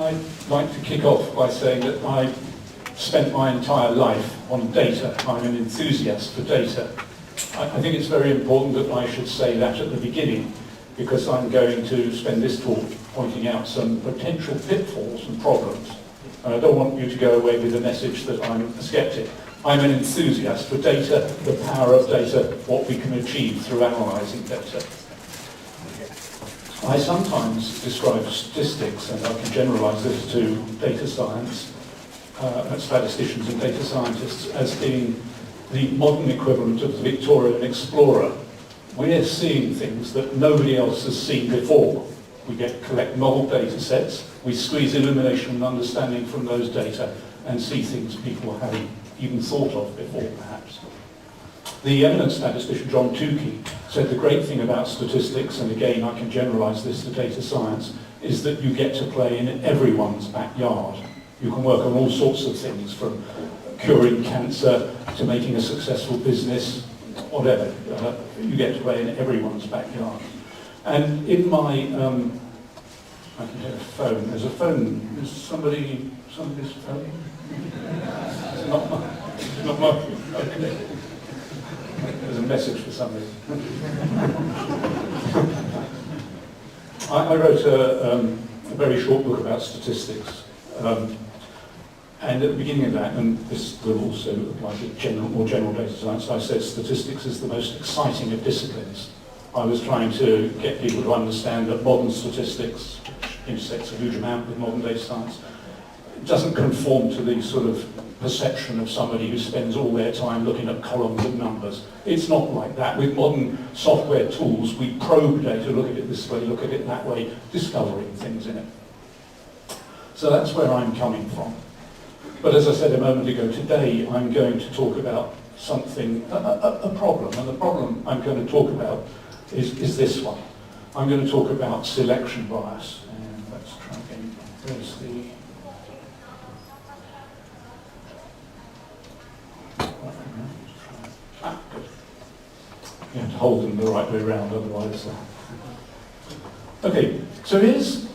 I'd like to kick off by saying that I spent my entire life on data. I'm an enthusiast for data. I think it's very important that I should say that at the beginning, because I'm going to spend this talk pointing out some potential pitfalls and problems. And I don't want you to go away with the message that I'm a skeptic. I'm an enthusiast for data, the power of data, what we can achieve through analysing data. I sometimes describe statistics, and I can generalise this to data science, statisticians and data scientists, as being the modern equivalent of the Victorian explorer. We're seeing things that nobody else has seen before. We collect novel data sets, we squeeze illumination and understanding from those data and see things people haven't even thought of before, perhaps. The eminent statistician John Tukey said the great thing about statistics, and again I can generalise this to data science, is that you get to play in everyone's backyard. You can work on all sorts of things, from curing cancer to making a successful business, whatever. You get to play in everyone's backyard. And in my, I can hear a phone. There's a phone. Is somebody's phone? It's not my, okay. There's a message for somebody. I wrote a very short book about statistics. And at the beginning of that, and this will also apply to more general data science, I said statistics is the most exciting of disciplines. I was trying to get people to understand that modern statistics, which intersects a huge amount with modern data science, doesn't conform to the sort of perception of somebody who spends all their time looking at columns of numbers. It's not like that. With modern software tools, we probe data, look at it this way, look at it that way, discovering things in it. So that's where I'm coming from. But as I said a moment ago, today I'm going to talk about something, a problem, and the problem I'm going to talk about is this one. I'm going to talk about selection bias, and let's try again. There's the... Good. You have to hold them the right way around, otherwise... Okay, so here's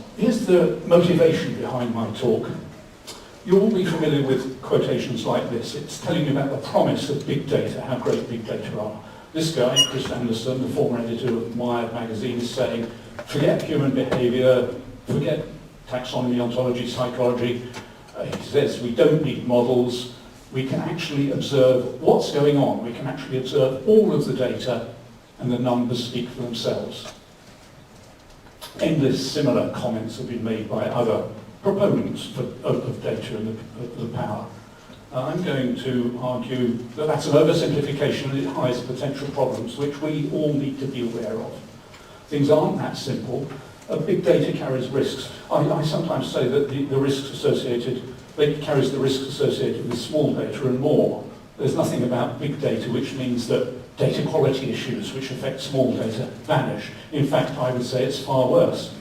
the motivation behind my talk. You'll all be familiar with quotations like this. It's telling you about the promise of big data, how great big data are. This guy, Chris Anderson, the former editor of Wired magazine, is saying, forget human behaviour, forget taxonomy, ontology, psychology. He says we don't need models. We can actually observe what's going on. We can actually observe all of the data, and the numbers speak for themselves. Endless similar comments have been made by other proponents of data and the power. I'm going to argue that that's an oversimplification and it hides potential problems which we all need to be aware of. Things aren't that simple. Big data carries risks. I sometimes say that the risks associated, it carries the risks associated with small data and more. There's nothing about big data which means that data quality issues which affect small data vanish. In fact, I would say it's far worse.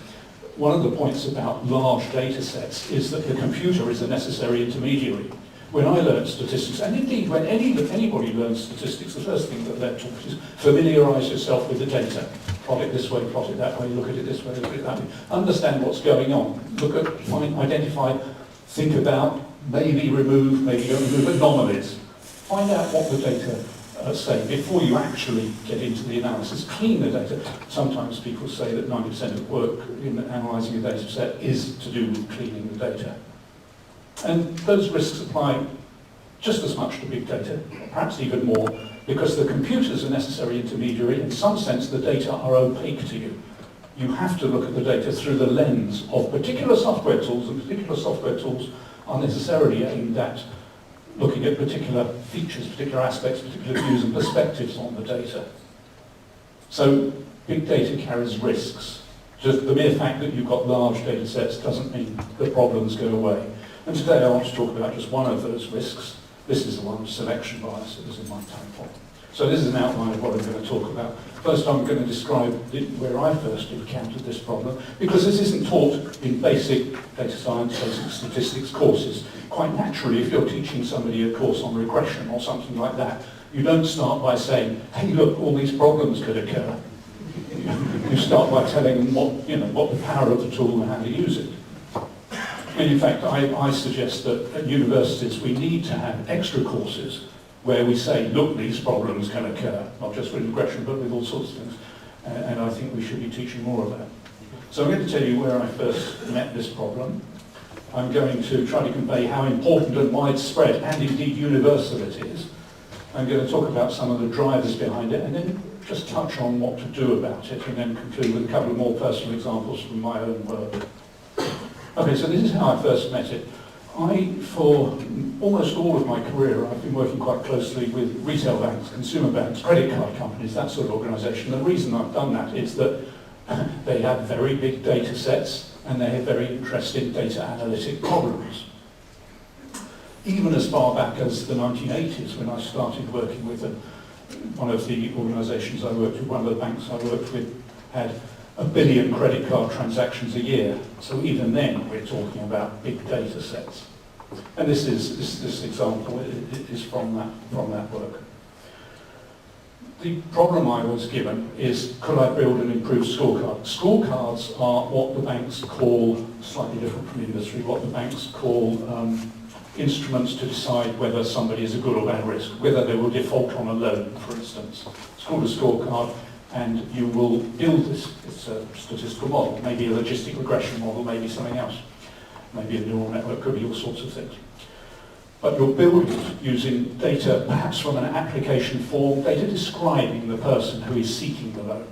One of the points about large data sets is that the computer is a necessary intermediary. When I learned statistics, and indeed when anybody learns statistics, the first thing that they're taught is familiarise yourself with the data. Plot it this way, plot it that way, look at it this way, look at it that way. Understand what's going on. Look at, find, identify, think about, maybe remove, maybe don't remove anomalies. Find out what the data say before you actually get into the analysis. Clean the data. Sometimes people say that 90% of work in analysing a data set is to do with cleaning the data. And those risks apply just as much to big data, perhaps even more, because the computer's a necessary intermediary. In some sense, the data are opaque to you. You have to look at the data through the lens of particular software tools, and particular software tools are necessarily aimed at looking at particular features, particular aspects, particular views and perspectives on the data. So big data carries risks. Just the mere fact that you've got large data sets doesn't mean the problems go away. And today I want to talk about just one of those risks. This is the one, selection bias, that was in my title. So this is an outline of what I'm going to talk about. First I'm going to describe where I first encountered this problem, because this isn't taught in basic data science, basic statistics courses. Quite naturally, if you're teaching somebody a course on regression or something like that, you don't start by saying, hey look, all these problems could occur. You start by telling them what the power of the tool and how to use it. I mean, in fact, I suggest that at universities we need to have extra courses where we say, look, these problems can occur, not just with regression, but with all sorts of things. And I think we should be teaching more of that. So I'm going to tell you where I first met this problem. I'm going to try to convey how important and widespread, and indeed universal it is. I'm going to talk about some of the drivers behind it, and then just touch on what to do about it, and then conclude with a couple of more personal examples from my own work. Okay, so this is how I first met it. For almost all of my career, I've been working quite closely with retail banks, consumer banks, credit card companies, that sort of organisation. The reason I've done that is that they have very big data sets and they have very interesting data analytic problems. Even as far back as the 1980s, when I started working with one of the organisations I worked with, one of the banks I worked with, had 1 billion credit card transactions a year. So even then, we're talking about big data sets. And this example is from that work. The problem I was given is, could I build an improved scorecard? Scorecards are what the banks call, slightly different from industry, what the banks call instruments to decide whether somebody is a good or bad risk, whether they will default on a loan, for instance. It's called a scorecard, and you will build this. It's a statistical model, maybe a logistic regression model, maybe something else. Maybe a neural network, could be all sorts of things. But you'll build it using data, perhaps from an application form, data describing the person who is seeking the loan.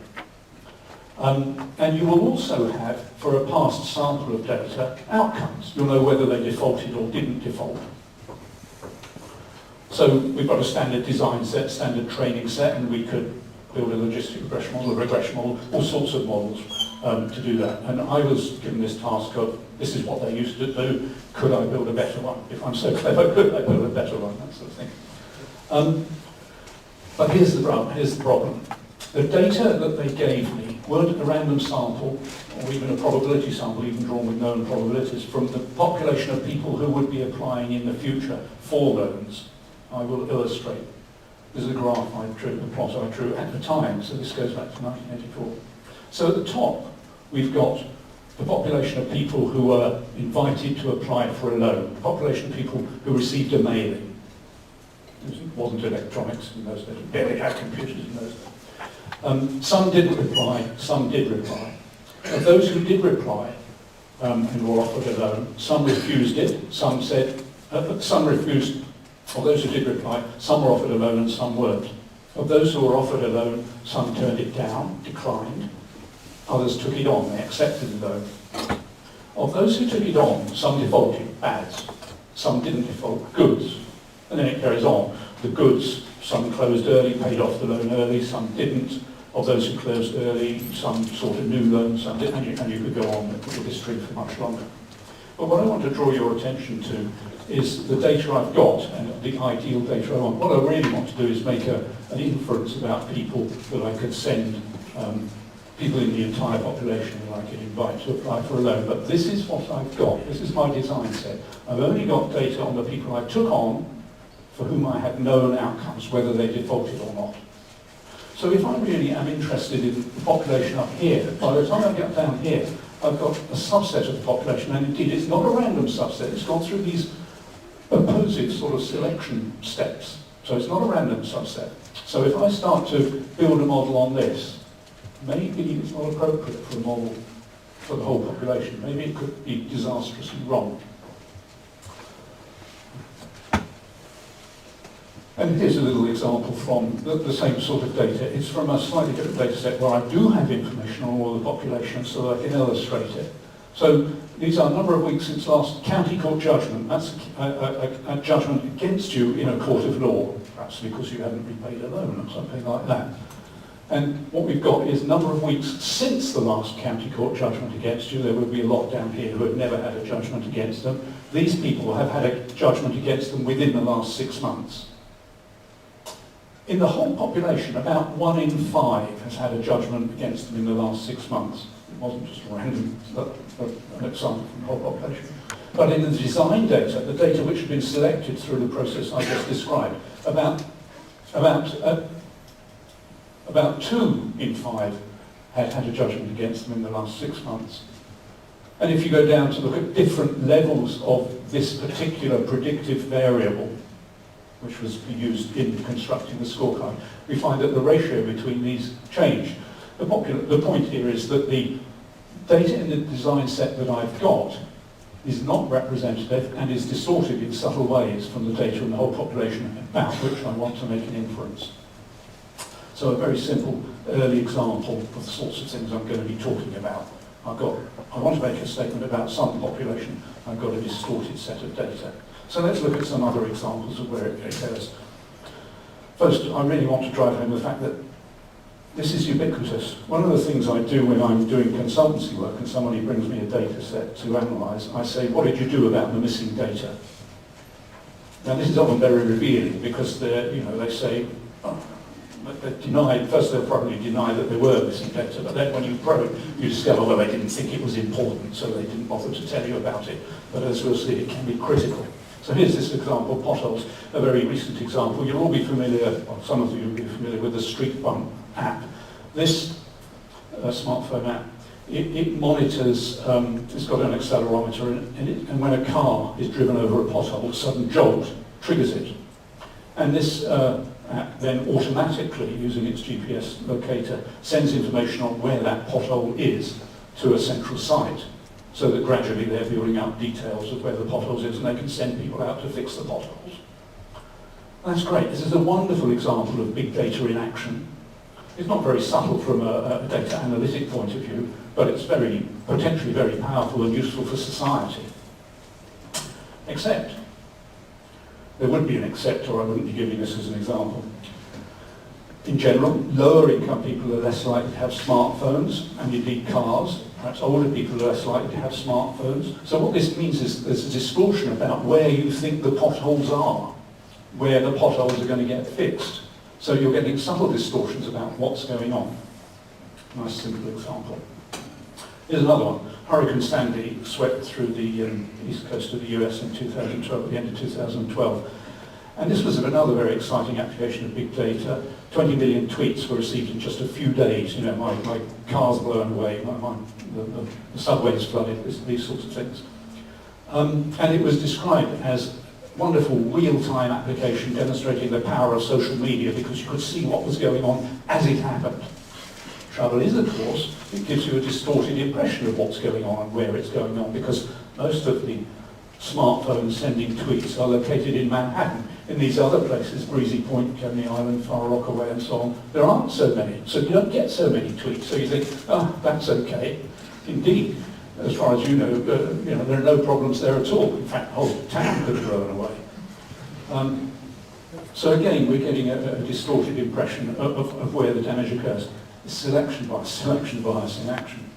And you will also have, for a past sample of data, outcomes. You'll know whether they defaulted or didn't default. So we've got a standard design set, standard training set, and we could build a logistic regression model, all sorts of models to do that. And I was given this task of, this is what they used to do, could I build a better one? If I'm so clever, could I build a better one? That sort of thing. But here's the problem. The data that they gave me weren't a random sample, or even a probability sample, even drawn with known probabilities, from the population of people who would be applying in the future for loans. I will illustrate. This is a graph I drew, the plot I drew at the time, so this goes back to 1984. So at the top, we've got the population of people who were invited to apply for a loan, the population of people who received a mailing. It wasn't electronics in those days, barely had computers in those days. Some didn't reply, some did reply. Of those who did reply and were offered a loan, some refused it, some refused. Of those who did reply, some were offered a loan and some weren't. Of those who were offered a loan, some turned it down, declined. Others took it on, they accepted the loan. Of those who took it on, some defaulted, bads. Some didn't default, goods. And then it carries on. The goods, some closed early, paid off the loan early, some didn't. Of those who closed early, some sought a new loan, some didn't. And you could go on with this tree for much longer. But what I want to draw your attention to is the data I've got and the ideal data I want. What I really want to do is make an inference about people that I could send, people in the entire population that I could invite to apply for a loan. But this is what I've got. This is my design set. I've only got data on the people I took on for whom I had known outcomes, whether they defaulted or not. So if I really am interested in the population up here, by the time I get down here, I've got a subset of the population, and indeed it's not a random subset, it's gone through these opposite sort of selection steps. So it's not a random subset. So if I start to build a model on this, maybe it's not appropriate for a model for the whole population. Maybe it could be disastrously wrong. And here's a little example from the same sort of data. It's from a slightly different data set where I do have information on all the population so that I can illustrate it. So these are a number of weeks since last county court judgment. That's a judgment against you in a court of law, perhaps because you haven't repaid a loan or something like that. And what we've got is a number of weeks since the last county court judgment against you. There will be a lot down here who have never had a judgment against them. These people have had a judgment against them within the last 6 months. In the whole population, about 1 in 5 has had a judgment against them in the last 6 months. It wasn't just a random an example from the whole population. But in the design data, the data which had been selected through the process I just described, about 2 in 5 had had a judgment against them in the last 6 months. And if you go down to look at different levels of this particular predictive variable, which was used in constructing the scorecard, we find that the ratio between these change. The point here is that the data in the design set that I've got is not representative and is distorted in subtle ways from the data in the whole population about which I want to make an inference. So a very simple early example of the sorts of things I'm going to be talking about. I want to make a statement about some population, I've got a distorted set of data. So let's look at some other examples of where it occurs. First, I really want to drive home the fact that this is ubiquitous. One of the things I do when I'm doing consultancy work and somebody brings me a data set to analyse, I say, what did you do about the missing data? Now this is often very revealing because they say, first they'll probably deny that there were missing data, but then when you probe, you discover, well, they didn't think it was important, so they didn't bother to tell you about it. But as we'll see, it can be critical. So here's this example, potholes, a very recent example. You'll all be familiar, or some of you will be familiar with the Street Bump app. This smartphone app, it monitors, it's got an accelerometer in it, and when a car is driven over a pothole, a sudden jolt triggers it. And this app then automatically, using its GPS locator, sends information on where that pothole is to a central site, so that gradually they're building up details of where the potholes is and they can send people out to fix the potholes. That's great. This is a wonderful example of big data in action. It's not very subtle from a data analytic point of view, but it's potentially very powerful and useful for society. Except, there would be an except, or I wouldn't be giving this as an example. In general, lower income people are less likely to have smartphones, and indeed cars. Perhaps older people are less likely to have smartphones. So what this means is there's a distortion about where you think the potholes are, where the potholes are going to get fixed. So you're getting subtle distortions about what's going on. Nice simple example. Here's another one. Hurricane Sandy swept through the east coast of the US in 2012, at the end of 2012. And this was another very exciting application of big data. 20 million tweets were received in just a few days. You know, my car's blown away, the subway's flooded, these sorts of things. And it was described as wonderful real-time application demonstrating the power of social media because you could see what was going on as it happened. Trouble is, of course, it gives you a distorted impression of what's going on and where it's going on because most of the smartphones sending tweets are located in Manhattan. In these other places, Breezy Point, Coney Island, Far Rockaway and so on, there aren't so many. So you don't get so many tweets. So you think, that's okay. Indeed, as far as you know, there are no problems there at all. In fact, the whole town could have blown away. So again, we're getting a distorted impression of where the damage occurs. It's selection bias in action.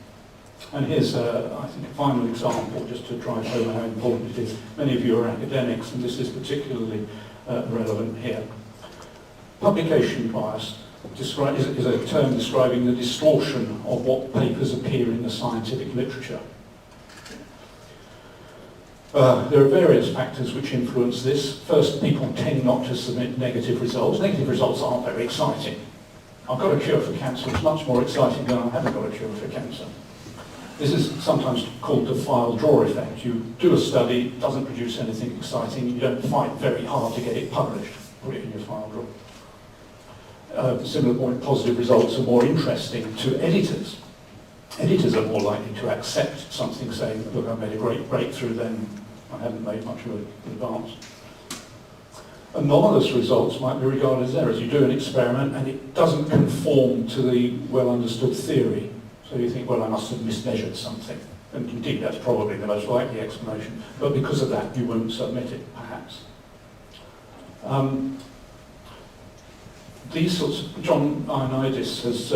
And here's, I think, a final example, just to drive home how important it is. Many of you are academics, and this is particularly relevant here. Publication bias is a term describing the distortion of what papers appear in the scientific literature. There are various factors which influence this. First, people tend not to submit negative results. Negative results aren't very exciting. I've got a cure for cancer. It's much more exciting than I haven't got a cure for cancer. This is sometimes called the file draw effect. You do a study, it doesn't produce anything exciting, you don't fight very hard to get it published, put it in your file drawer. Similar point, positive results are more interesting to editors. Editors are more likely to accept something saying, look, I made a great breakthrough, then I haven't made much of an advance. Anomalous results might be regarded as errors. You do an experiment and it doesn't conform to the well-understood theory. So you think, well, I must have mismeasured something. And indeed, that's probably the most likely explanation. But because of that, you won't submit it, perhaps. These sorts of, John Ioannidis has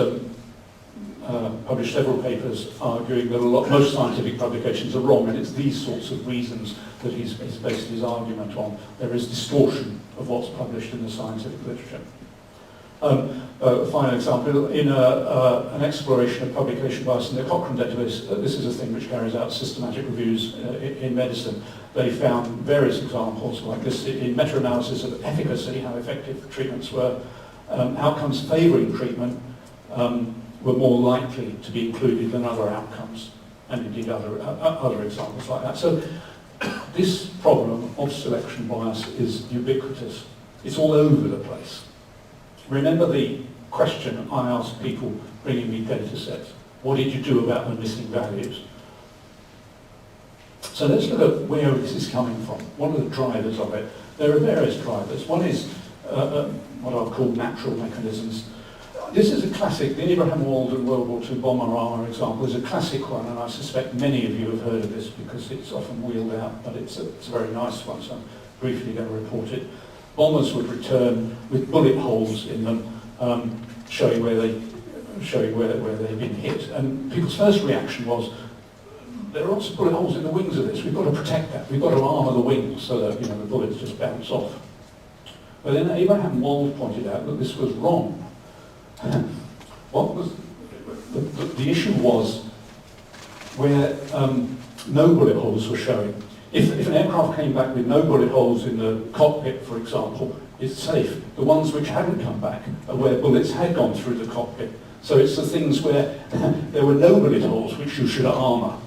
published several papers arguing that most scientific publications are wrong, and it's these sorts of reasons that he's based his argument on. There is distortion of what's published in the scientific literature. A final example, in an exploration of publication bias in the Cochrane database, this is a thing which carries out systematic reviews in medicine. They found various examples like this in meta-analysis of efficacy, how effective treatments were. Outcomes favouring treatment were more likely to be included than other outcomes. and indeed other examples like that. So this problem of selection bias is ubiquitous. It's all over the place. Remember the question I asked people bringing me data sets. What did you do about the missing values? So let's look at where this is coming from. What are the drivers of it? There are various drivers. One is what I'll call natural mechanisms. This is a classic, the Abraham Walden World War II bomber armour example is a classic one, and I suspect many of you have heard of this because it's often wheeled out, but it's a very nice one, so I'm briefly going to report it. Bombers would return with bullet holes in them, showing where they've been hit. And people's first reaction was, there are lots of bullet holes in the wings of this. We've got to protect that. We've got to armour the wings so that the bullets just bounce off. But then Abraham Wald pointed out that this was wrong. What was the issue was where no bullet holes were showing. If an aircraft came back with no bullet holes in the cockpit, for example, it's safe. The ones which hadn't come back are where bullets had gone through the cockpit. So it's the things where there were no bullet holes which you should armour.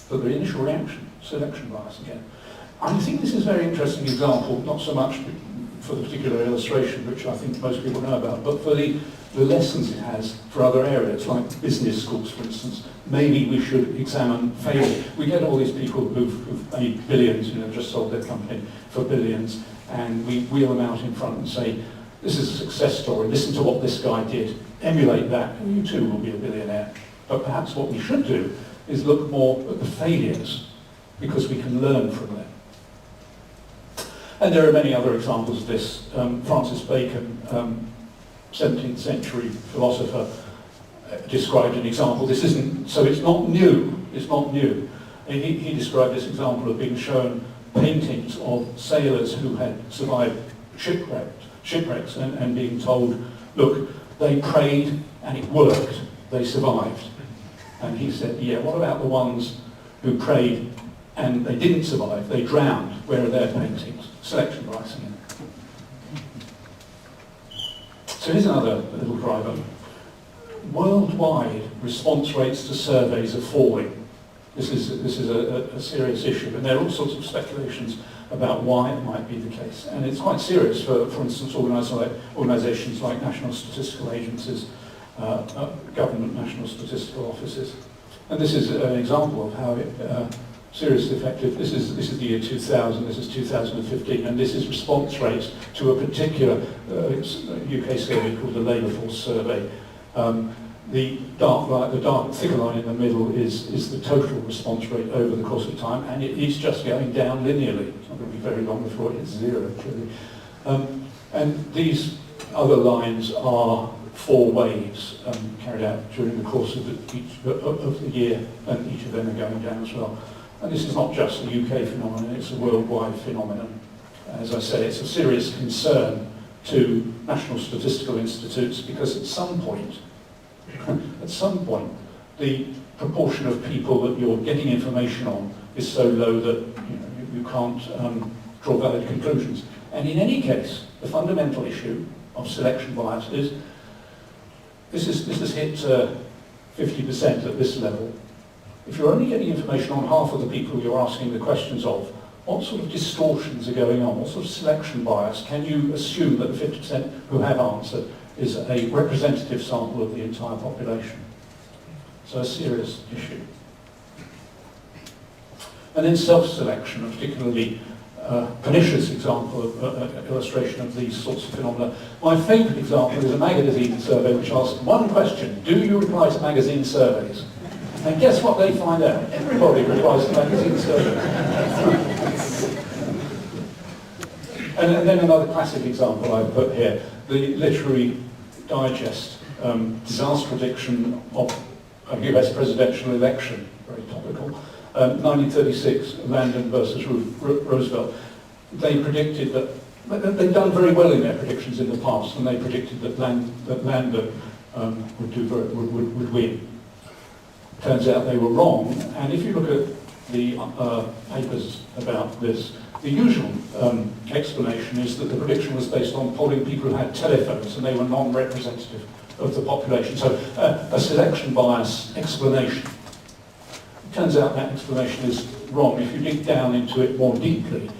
But the initial reaction, selection bias again. I think this is a very interesting example, not so much for the particular illustration, which I think most people know about, but for the lessons it has for other areas, like business schools, for instance. Maybe we should examine failure. We get all these people who've made billions, just sold their company for billions, and we wheel them out in front and say, this is a success story, listen to what this guy did, emulate that, and you too will be a billionaire. But perhaps what we should do is look more at the failures, because we can learn from them. And there are many other examples of this. Francis Bacon, 17th century philosopher, described an example. This isn't, so it's not new. It's not new. He described this example of being shown paintings of sailors who had survived shipwrecks and being told, look, they prayed and it worked. They survived. And he said, yeah, what about the ones who prayed and they didn't survive? They drowned. Where are their paintings? Selection bias again. So here's another little driver. Worldwide response rates to surveys are falling. This is a serious issue, and there are all sorts of speculations about why it might be the case. And it's quite serious for instance, organisations like national statistical agencies, government national statistical offices. And this is an example of how it seriously effective. This is the year 2000, this is 2015, and this is response rates to a particular UK survey called the Labour Force Survey. The dark thicker line in the middle is the total response rate over the course of time, and it is just going down linearly. It's not going to be very long before it hits zero, clearly. And these other lines are 4 waves carried out during the course of the year, and each of them are going down as well. And this is not just a UK phenomenon, it's a worldwide phenomenon. As I said, it's a serious concern to national statistical institutes because at some point, the proportion of people that you're getting information on is so low that you can't draw valid conclusions. And in any case, the fundamental issue of selection bias is this has hit 50% at this level. If you're only getting information on half of the people you're asking the questions of, what sort of distortions are going on? What sort of selection bias? Can you assume that the 50% who have answered is a representative sample of the entire population? So a serious issue. And then self-selection, a particularly pernicious example of illustration of these sorts of phenomena. My favourite example is a magazine survey which asks one question: do you reply to magazine surveys? And guess what they find out? Everybody replies to magazine surveys. And then another classic example I've put here, the Literary Digest disaster prediction of a US presidential election, very topical, 1936, Landon versus Roosevelt. They predicted that, they'd done very well in their predictions in the past, and they predicted that Landon would win. Turns out they were wrong, and if you look at the papers about this, the usual explanation is that the prediction was based on polling people who had telephones and they were non-representative of the population. So a selection bias explanation. Turns out that explanation is wrong. If you dig down into it more deeply,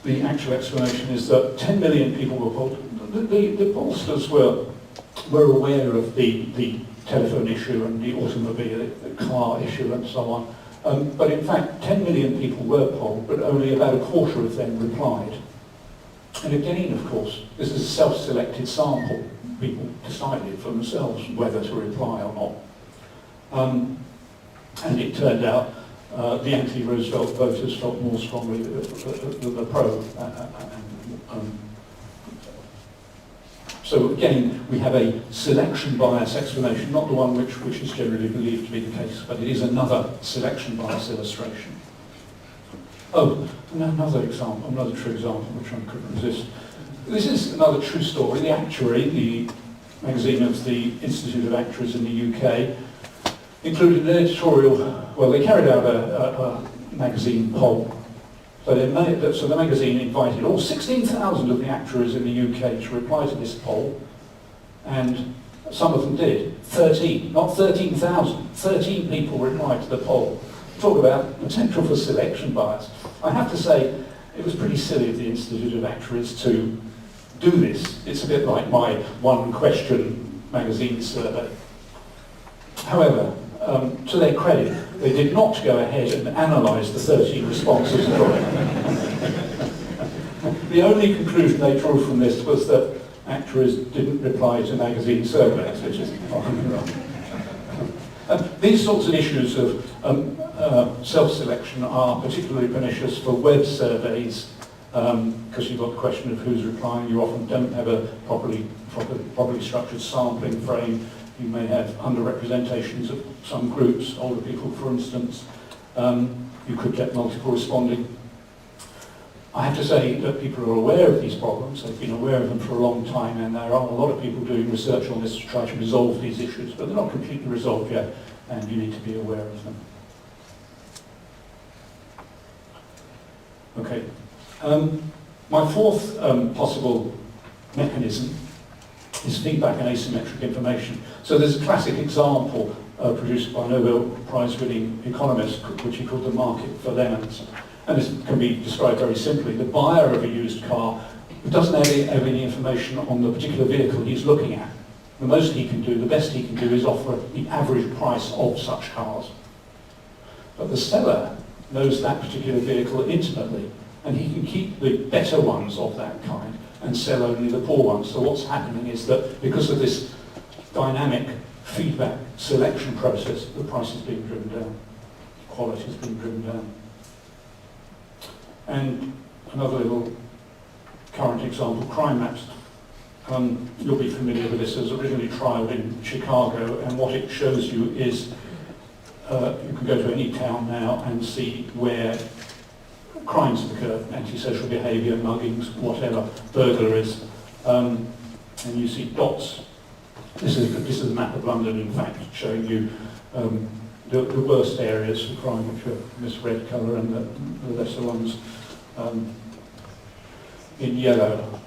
the actual explanation is that 10 million people were polled. The pollsters were aware of the telephone issue and the automobile, the car issue and so on. But in fact, 10 million people were polled, but only about a quarter of them replied. And again, of course, this is a self-selected sample. People decided for themselves whether to reply or not. And it turned out the anti-Roosevelt voters felt more strongly the pro. So again, we have a selection bias explanation, not the one which is generally believed to be the case, but it is another selection bias illustration. Oh, and another example, another true example, which I couldn't resist. This is another true story. The Actuary, the magazine of the Institute of Actuaries in the UK, included an editorial. Well, they carried out a magazine poll. So the magazine invited all 16,000 of the actuaries in the UK to reply to this poll, and some of them did. 13, not 13,000. 13 people replied to the poll. Talk about potential for selection bias. I have to say, it was pretty silly of the Institute of Actuaries to do this. It's a bit like my one-question magazine survey. However, to their credit, they did not go ahead and analyse the 13 responses at all. The only conclusion they drew from this was that actuaries didn't reply to magazine surveys, which is fine. These sorts of issues of self-selection are particularly pernicious for web surveys, because you've got the question of who's replying. You often don't have a properly structured sampling frame. You may have underrepresentations of some groups, older people for instance. You could get multiple responding. I have to say that people are aware of these problems. They've been aware of them for a long time, and there are a lot of people doing research on this to try to resolve these issues, but they're not completely resolved yet, and you need to be aware of them. Okay. My fourth possible mechanism is feedback and asymmetric information. So there's a classic example produced by a Nobel Prize-winning economist, which he called the market for lemons. And this can be described very simply. The buyer of a used car doesn't have any information on the particular vehicle he's looking at. The most he can do, the best he can do, is offer the average price of such cars. But the seller knows that particular vehicle intimately, and he can keep the better ones of that kind and sell only the poor ones. So what's happening is that because of this dynamic feedback selection process, the price is being driven down, quality is being driven down. And another little current example, crime maps. You'll be familiar with this. It was originally trialled in Chicago, and what it shows you is you can go to any town now and see where crimes have occurred, antisocial behaviour, muggings, whatever, burglaries, and you see dots. This is a map of London, in fact, showing you the worst areas for crime, which are this red colour, and the lesser ones in yellow.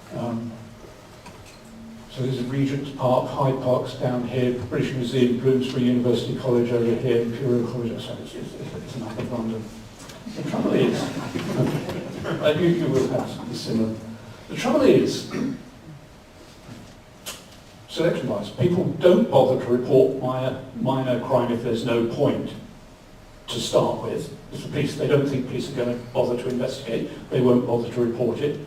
So this is Regent's Park, Hyde Park's down here, British Museum, Bloomsbury University College over here, Imperial College. So it's a map of London. The trouble is, you will have something similar. The trouble is, selection bias. People don't bother to report minor crime if there's no point to start with. If the police, they don't think police are going to bother to investigate, they won't bother to report it.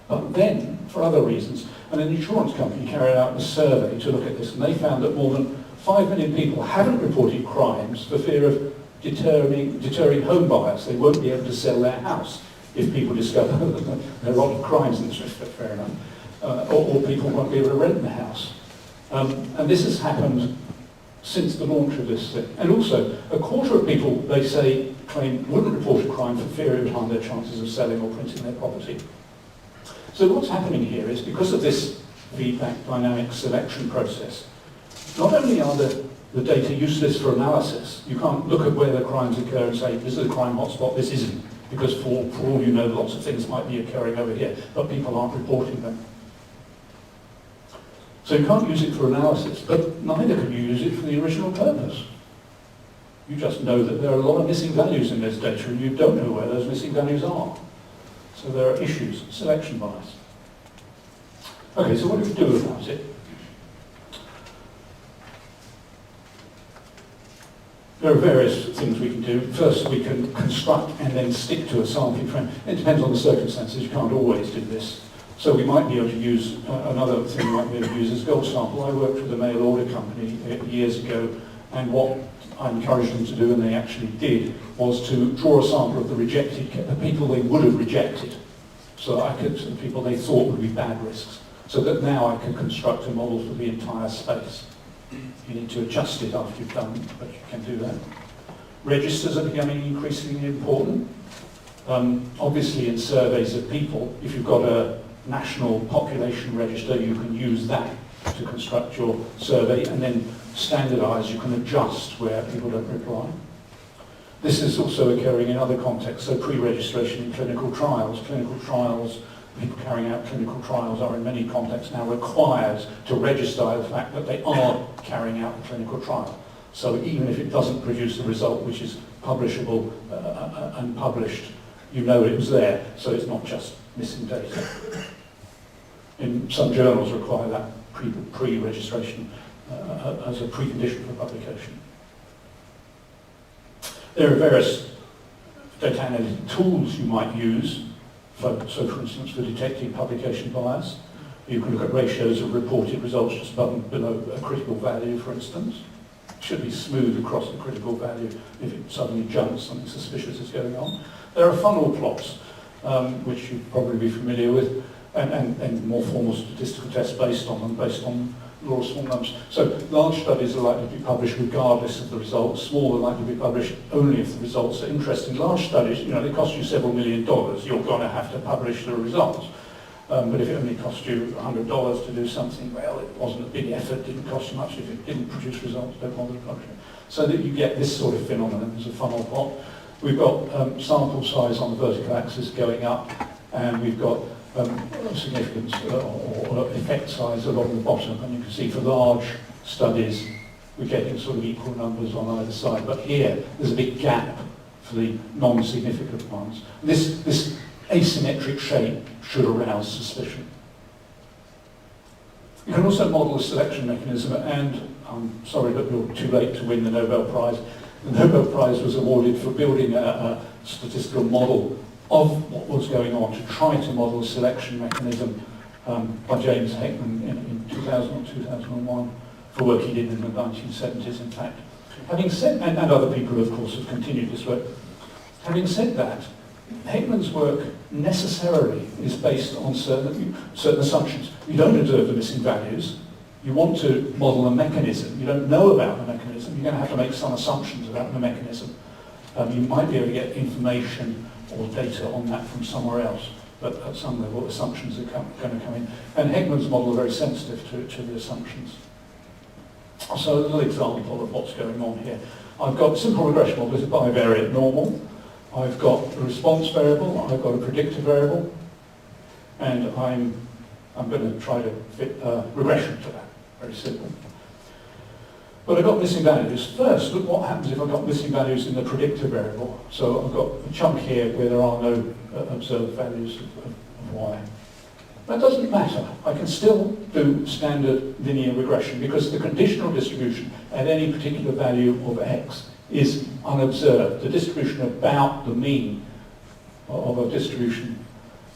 But then, for other reasons, an insurance company carried out a survey to look at this, and they found that more than 5 million people haven't reported crimes for fear of deterring home buyers. They won't be able to sell their house if people discover that there are a lot of crimes in this respect, fair enough. Or people won't be able to rent the house. And this has happened since the launch of this thing. And also, a quarter of people, they say, claim wouldn't report a crime for fear it would harm their chances of selling or printing their property. So what's happening here is, because of this feedback dynamic selection process, not only are the data useless for analysis, you can't look at where the crimes occur and say, this is a crime hotspot, this isn't, because for all you know, lots of things might be occurring over here, but people aren't reporting them. So you can't use it for analysis, but neither can you use it for the original purpose. You just know that there are a lot of missing values in this data and you don't know where those missing values are. So there are issues, selection bias. Okay, so what do we do about it? There are various things we can do. First, we can construct and then stick to a sampling frame. It depends on the circumstances. You can't always do this. So we might be able to use, another thing we might be able to use is gold sample. I worked with a mail order company years ago, and what I encouraged them to do, and they actually did, was to draw a sample of the rejected, the people they would have rejected. So I could, the people they thought would be bad risks. So that now I can construct a model for the entire space. You need to adjust it after you've done, but you can do that. Registers are becoming increasingly important. Obviously in surveys of people, if you've got a national population register, you can use that to construct your survey and then standardise, you can adjust where people don't reply. This is also occurring in other contexts, so pre-registration in clinical trials. Clinical trials, people carrying out clinical trials are in many contexts now required to register the fact that they are carrying out the clinical trial. So even if it doesn't produce the result which is publishable and published, you know it was there, so it's not just missing data. In some journals require that pre-registration as a precondition for publication. There are various data analytic tools you might use, so for instance for detecting publication bias. You can look at ratios of reported results just above and below a critical value, for instance. It should be smooth across the critical value. If it suddenly jumps, something suspicious is going on. There are funnel plots, which you'd probably be familiar with, and more formal statistical tests based on them, based on law of small numbers. So large studies are likely to be published regardless of the results. Small are likely to be published only if the results are interesting. Large studies, you know, they cost you several $1 million. You're going to have to publish the results. But if it only cost you $100 to do something, well, it wasn't a big effort, didn't cost you much. If it didn't produce results, don't bother to publish it. So that you get this sort of phenomenon as a funnel plot. We've got sample size on the vertical axis going up, and we've got significance or effect size along the bottom. And you can see for large studies, we're getting sort of equal numbers on either side. But here, there's a big gap for the non-significant ones. This asymmetric shape should arouse suspicion. You can also model a selection mechanism, and I'm sorry that you're too late to win the Nobel Prize. The Nobel Prize was awarded for building a statistical model of what was going on, to try to model a selection mechanism by James Heckman in 2000 or 2001, for work he did in the 1970s, in fact. Having said, and other people, of course, have continued this work. Having said that, Heckman's work necessarily is based on certain assumptions. You don't observe the missing values. You want to model a mechanism. You don't know about the mechanism. You're going to have to make some assumptions about the mechanism. You might be able to get information or data on that from somewhere else, but at some level assumptions are going to come in. And Heckman's model are very sensitive to the assumptions. So a little example of what's going on here. I've got a simple regression model, it's a bivariate normal. I've got a response variable, I've got a predictor variable, and I'm going to try to fit a regression to that. Very simple. But I've got missing values. First, look what happens if I've got missing values in the predictor variable. So I've got a chunk here where there are no observed values of y. That doesn't matter. I can still do standard linear regression because the conditional distribution at any particular value of x is unobserved. The distribution about the mean of a distribution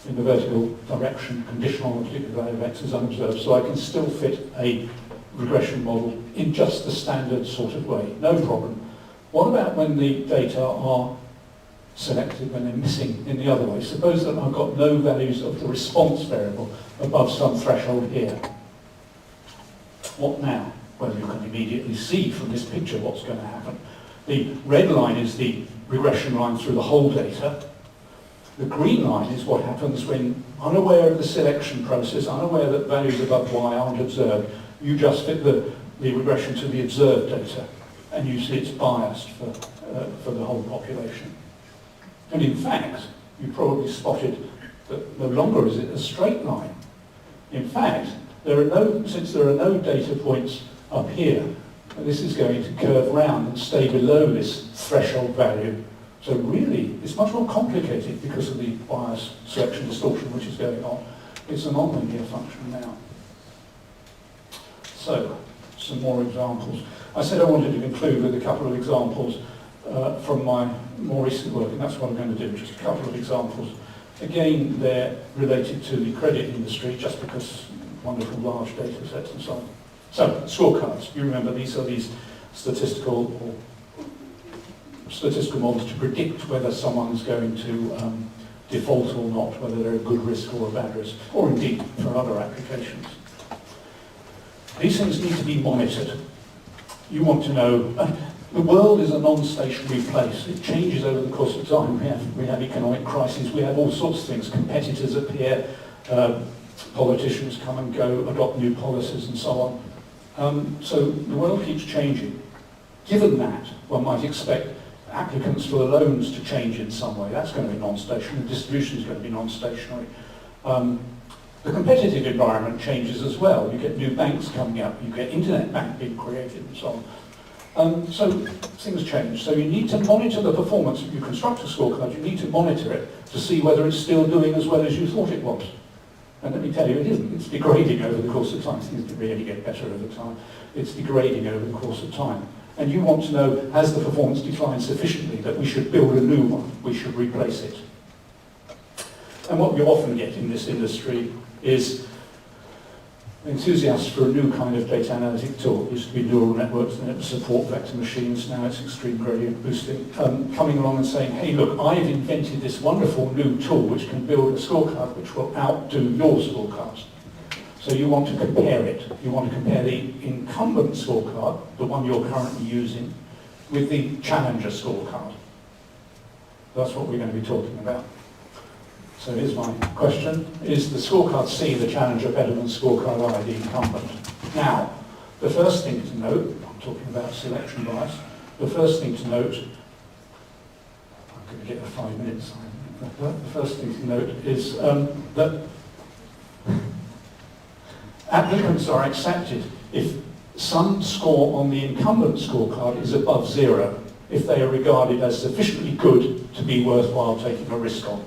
in the vertical direction conditional on a particular value of x is unobserved. So I can still fit a regression model in just the standard sort of way, no problem. What about when the data are selected, when they're missing in the other way? Suppose that I've got no values of the response variable above some threshold here. What now? Well, you can immediately see from this picture what's going to happen. The red line is the regression line through the whole data. The green line is what happens when, unaware of the selection process, unaware that values above y aren't observed, you just fit the regression to the observed data, and you see it's biased for the whole population. And in fact, you probably spotted that no longer is it a straight line. In fact, since there are no data points up here, And this is going to curve round and stay below this threshold value. So really, it's much more complicated because of the bias selection distortion which is going on. It's a nonlinear function now. So, some more examples. I said I wanted to conclude with a couple of examples from my more recent work, and that's what I'm going to do, just a couple of examples. Again, they're related to the credit industry, just because wonderful large data sets and so on. So, scorecards. You remember these are these statistical models to predict whether someone's going to default or not, whether they're a good risk or a bad risk, or indeed for other applications. These things need to be monitored. You want to know, the world is a non-stationary place. It changes over the course of time. We have economic crises, we have all sorts of things. Competitors appear, politicians come and go, adopt new policies and so on. So the world keeps changing. Given that, one might expect applicants for the loans to change in some way. That's going to be non-stationary. The distribution is going to be non-stationary. The competitive environment changes as well. You get new banks coming up, you get internet bank being created and so on. So things change. So you need to monitor the performance. If you construct a scorecard, you need to monitor it to see whether it's still doing as well as you thought it was. And let me tell you, it isn't. It's degrading over the course of time. Things really get better over time. It's degrading over the course of time. And you want to know, has the performance declined sufficiently that we should build a new one, we should replace it? And what you often get in this industry is enthusiasts for a new kind of data analytic tool. It used to be neural networks, then it was support vector machines, now it's extreme gradient boosting, coming along and saying, hey look, I've invented this wonderful new tool which can build a scorecard which will outdo your scorecard. So you want to compare it. You want to compare the incumbent scorecard, the one you're currently using, with the challenger scorecard. That's what we're going to be talking about. So here's my question. Is the scorecard C, the challenger, better than scorecard I, the incumbent? Now, the first thing to note, I'm talking about selection bias, the first thing to note, I'm going to get the 5 minutes. The first thing to note is that applicants are accepted if some score on the incumbent scorecard is above 0, if they are regarded as sufficiently good to be worthwhile taking a risk on.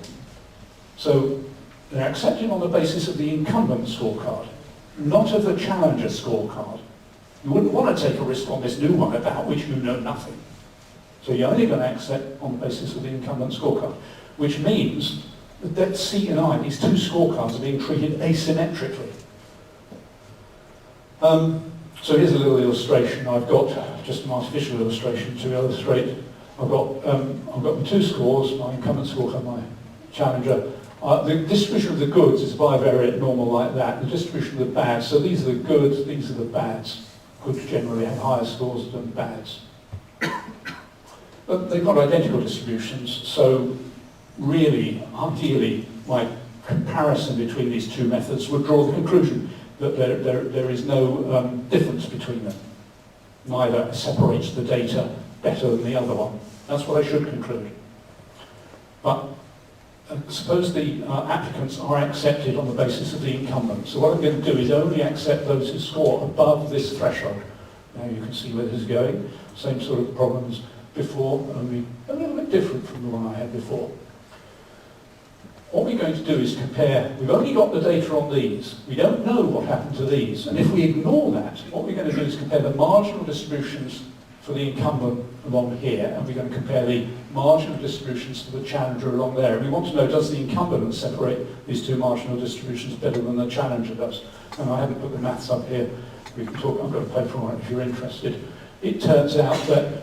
So they're accepted on the basis of the incumbent scorecard, not of the challenger scorecard. You wouldn't want to take a risk on this new one about which you know nothing. So you're only going to accept on the basis of the incumbent scorecard, which means that C and I, these two scorecards, are being treated asymmetrically. So here's a little illustration. I've got just an artificial illustration to illustrate. I've got the two scores, my incumbent scorecard, my challenger. The distribution of the goods is bivariate normal like that. The distribution of the bads, so these are the goods, these are the bads. Goods generally have higher scores than bads. But they've got identical distributions, so really, ideally, my comparison between these two methods would draw the conclusion that there is no difference between them. Neither separates the data better than the other one. That's what I should conclude. But suppose the applicants are accepted on the basis of the incumbent. So what I'm going to do is only accept those who score above this threshold. Now you can see where this is going. Same sort of problems before, only a little bit different from the one I had before. What we're going to do is compare, we've only got the data on these. We don't know what happened to these. And if we ignore that, what we're going to do is compare the marginal distributions for the incumbent along here, and we're going to compare the marginal distributions for the challenger along there. And we want to know, does the incumbent separate these two marginal distributions better than the challenger does? And I haven't put the maths up here. We can talk, I've got a paper on it if you're interested. It turns out that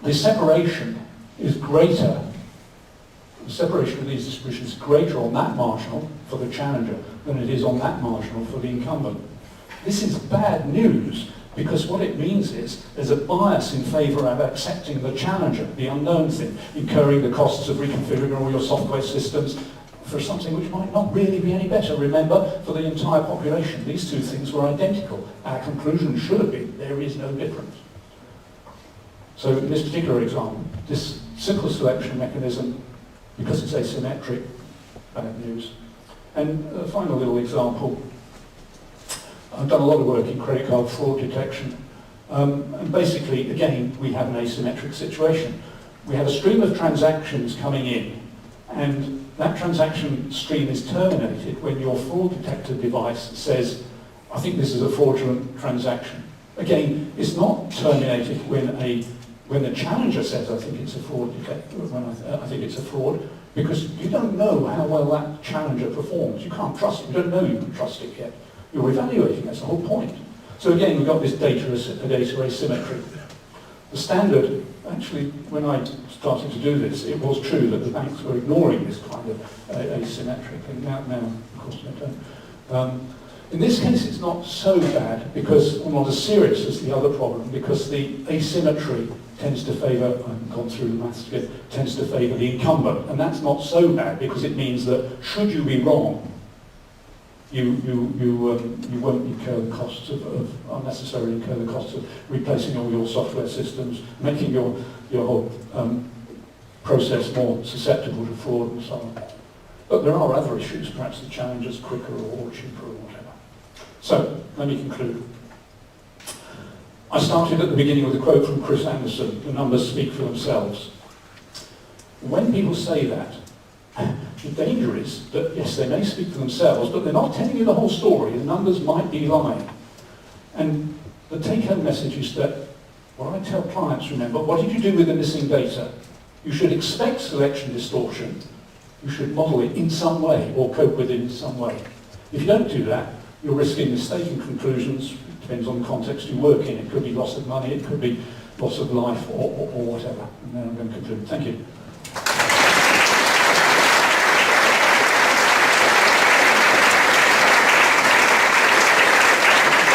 the separation is greater. The separation of these distributions is greater on that marginal for the challenger than it is on that marginal for the incumbent. This is bad news, because what it means is there's a bias in favour of accepting the challenger, the unknown thing, incurring the costs of reconfiguring all your software systems for something which might not really be any better. Remember, for the entire population, these two things were identical. Our conclusion should have been there is no difference. So in this particular example, this simple selection mechanism, because it's asymmetric, bad news. And a final little example. I've done a lot of work in credit card fraud detection. And basically, again, we have an asymmetric situation. We have a stream of transactions coming in, and that transaction stream is terminated when your fraud detector device says, I think this is a fraudulent transaction. Again, it's not terminated when the challenger says, I think it's a fraud detector, when I think it's a fraud, because you don't know how well that challenger performs. You can't trust it. You don't know you can trust it yet. You're evaluating. That's the whole point. So again, we've got this data asymmetry. The standard, actually, when I started to do this, it was true that the banks were ignoring this kind of asymmetric, and now of course, they don't. In this case, it's not so bad, because, or not as serious as the other problem, because the asymmetry tends to favour, I haven't gone through the maths again, tends to favour the incumbent, and that's not so bad, because it means that should you be wrong, you won't incur the costs of unnecessarily incur the costs of replacing all your software systems, making your whole process more susceptible to fraud and so on. But there are other issues, perhaps the challenger's quicker or cheaper or whatever. So, let me conclude. I started at the beginning with a quote from Chris Anderson, the numbers speak for themselves. When people say that, the danger is that, yes, they may speak for themselves, but they're not telling you the whole story. The numbers might be lying. And the take-home message is that, what I tell clients, remember, what did you do with the missing data? You should expect selection distortion. You should model it in some way or cope with it in some way. If you don't do that, you're risking mistaken conclusions. It depends on the context you work in. It could be loss of money, it could be loss of life or whatever. And then I'm going to conclude. Thank you.